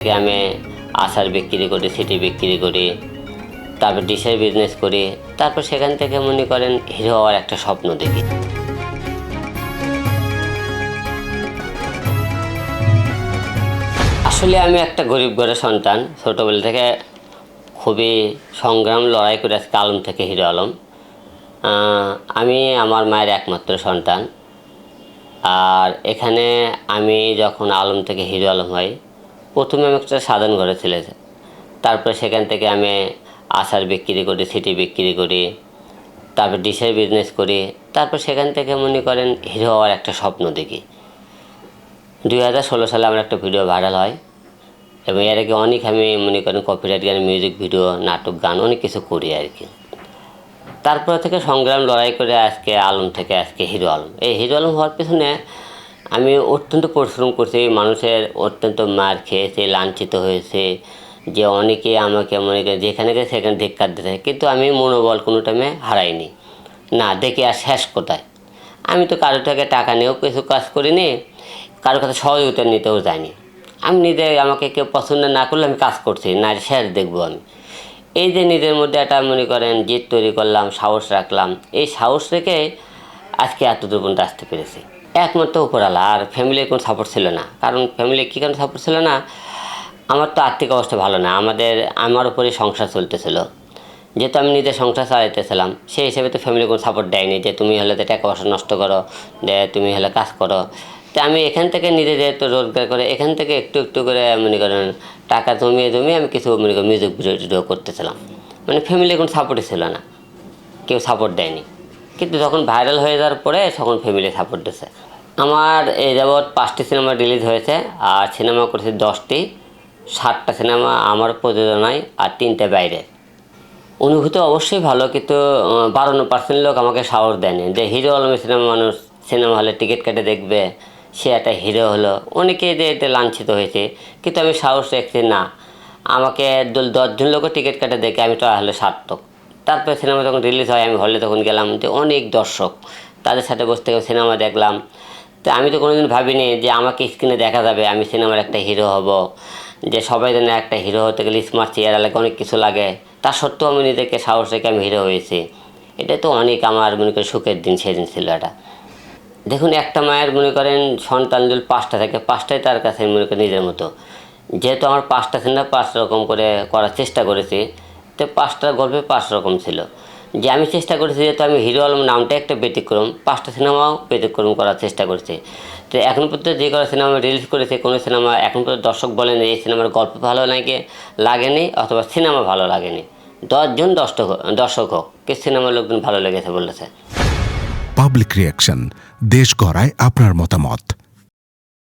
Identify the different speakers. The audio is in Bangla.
Speaker 1: আমি আচার বিক্রি করি, সিটি বিক্রি করি, তারপর ডিশের বিজনেস করি। তারপর সেখান থেকে মনে করেন হিরো হওয়ার একটা স্বপ্ন দেখি। আসলে আমি একটা গরিব ঘরের সন্তান। ছোটোবেলা থেকে খুবই সংগ্রাম লড়াই করে আজকে আলম থেকে হিরো আলম। আমি আমার মায়ের একমাত্র সন্তান। আর এখানে আমি যখন আলম থেকে হিরো আলম হই, প্রথমে আমি একটা সাধারণ ঘরে ছিল। তারপরে সেখান থেকে আমি আচার বিক্রি করি, সিটি বিক্রি করি, তারপর ডিশের বিজনেস করি। তারপর সেখান থেকে মনে করেন হিরো হওয়ার একটা স্বপ্ন দেখি। 2016 সালে আমার একটা ভিডিও ভাইরাল হয় এবং এর আগে অনেক আমি মনে করেন কপিরাইট গান, মিউজিক ভিডিও, নাটক, গান অনেক কিছু করি আর কি। তারপর থেকে সংগ্রাম লড়াই করে আজকে আলম থেকে আজকে হিরো আলম। এই হিরো আলম হওয়ার পেছনে আমি অত্যন্ত পরিশ্রম করছি। মানুষের অত্যন্ত মার খেয়েছে, লাঞ্ছিত হয়েছে, যে অনেকে আমাকে মনে করে যেখানে গেছে সেখানে ধিক্কার দিতে, কিন্তু আমি মনোবল কোনো টাইমে হারাইনি। না দেখি আর শেষ কোথায়। আমি তো কারো থেকে টাকা নিয়েও কিছু কাজ করিনি, কারো কাছে সহযোগিতা নিতেও যাইনি। আমি নিজে, আমাকে কেউ পছন্দ না করলে আমি কাজ করছি, না শেষ দেখবো আমি। এই যে নিজের মধ্যে একটা মনে করেন জিদ তৈরি করলাম, সাহস রাখলাম, এই সাহস রেখে আজকে এতদূর পর্যন্ত আসতে পেরেছি। একমাত্র উপরওয়ালা, আর ফ্যামিলির কোনো সাপোর্ট ছিল না। কারণ ফ্যামিলির কী কারণে সাপোর্ট ছিল না, আমার তো আর্থিক অবস্থা ভালো না। আমার উপরেই সংসার চলতেছিল। যেহেতু আমি নিজের সংসার চালাইতেছিলাম, সেই হিসেবে তো ফ্যামিলি কোনো সাপোর্ট দেয়নি যে তুমি হলে তো টাকা পয়সা নষ্ট করো, যে তুমি হলে কাজ করো। তো আমি এখান থেকে নিজে যেহেতু রোজগার করে এখান থেকে একটু একটু করে মনে করেন টাকা জমিয়ে জমিয়ে আমি কিছু মনে করেন মিউজিক ভিডিও করতেছিলাম। মানে ফ্যামিলি কোনো সাপোর্টই ছিল না, কেউ সাপোর্ট দেয়নি। কিন্তু যখন ভাইরাল হয়ে যাওয়ার পরে তখন ফ্যামিলি সাপোর্ট দিয়েছে। আমার এই যাবৎ 5টি সিনেমা রিলিজ হয়েছে, আর সিনেমা করেছি 10টি। 7টা সিনেমা আমার প্রযোজনায় আর 3টে বাইরে। অনুভূতি অবশ্যই ভালো, কিন্তু 52% লোক আমাকে সাহস দেয়নি যে হিরো আলমের সিনেমা মানুষ সিনেমা হলে টিকিট কেটে দেখবে, সে একটা হিরো হলো। অনেকে যে এতে লাঞ্ছিত হয়েছে, কিন্তু আমি সাহস রেখেছি না, আমাকে 10জন লোকও টিকিট কেটে দেখে আমি তো হলে সার্থক। তারপরে সিনেমা যখন রিলিজ হয় আমি হলে তখন গেলাম, যে অনেক দর্শক, তাদের সাথে বসে থেকে সিনেমা দেখলাম। তো আমি তো কোনোদিন ভাবিনি যে আমাকে স্ক্রিনে দেখা যাবে, আমি সিনেমার একটা হিরো হব। যে সবাই জানে একটা হিরো হতে গেলে স্মার্ট চেয়ার লাগে, অনেক কিছু লাগে। তা সত্ত্বেও আমি নিজেকে সাহস রেখে আমি হিরো হয়েছি। এটা তো অনেক আমার মনে করেন সুখের দিন, সেদিন ছিল এটা। দেখুন, একটা মায়ের মনে করেন সন্তান যদি 5টা থাকে, 5টাই তার কাছে মনে করেন নিজের মতো। যেহেতু আমার 5টা সিনেমা 5 রকম করে করার চেষ্টা করেছি, তো 5টার গল্পে 5 রকম ছিল। যে আমি চেষ্টা করেছি, যেহেতু আমি হিরো আলম নামটা একটা ব্যতিক্রম, 5টা সিনেমাও ব্যতিক্রম করার চেষ্টা করেছি। তো এখন পর্যন্ত যে কটা সিনেমা রিলিজ করেছে, কোনো সিনেমা এখন পর্যন্ত দর্শক বলেন এই সিনেমার গল্প ভালো লাগেনি অথবা সিনেমা ভালো লাগেনি। 10জন দর্শক হোক, কে সিনেমার লোকজন ভালো লেগেছে বলেছে।
Speaker 2: পাবলিক রিয়াকশন, দেশ গড়ায় আপনার মতামত।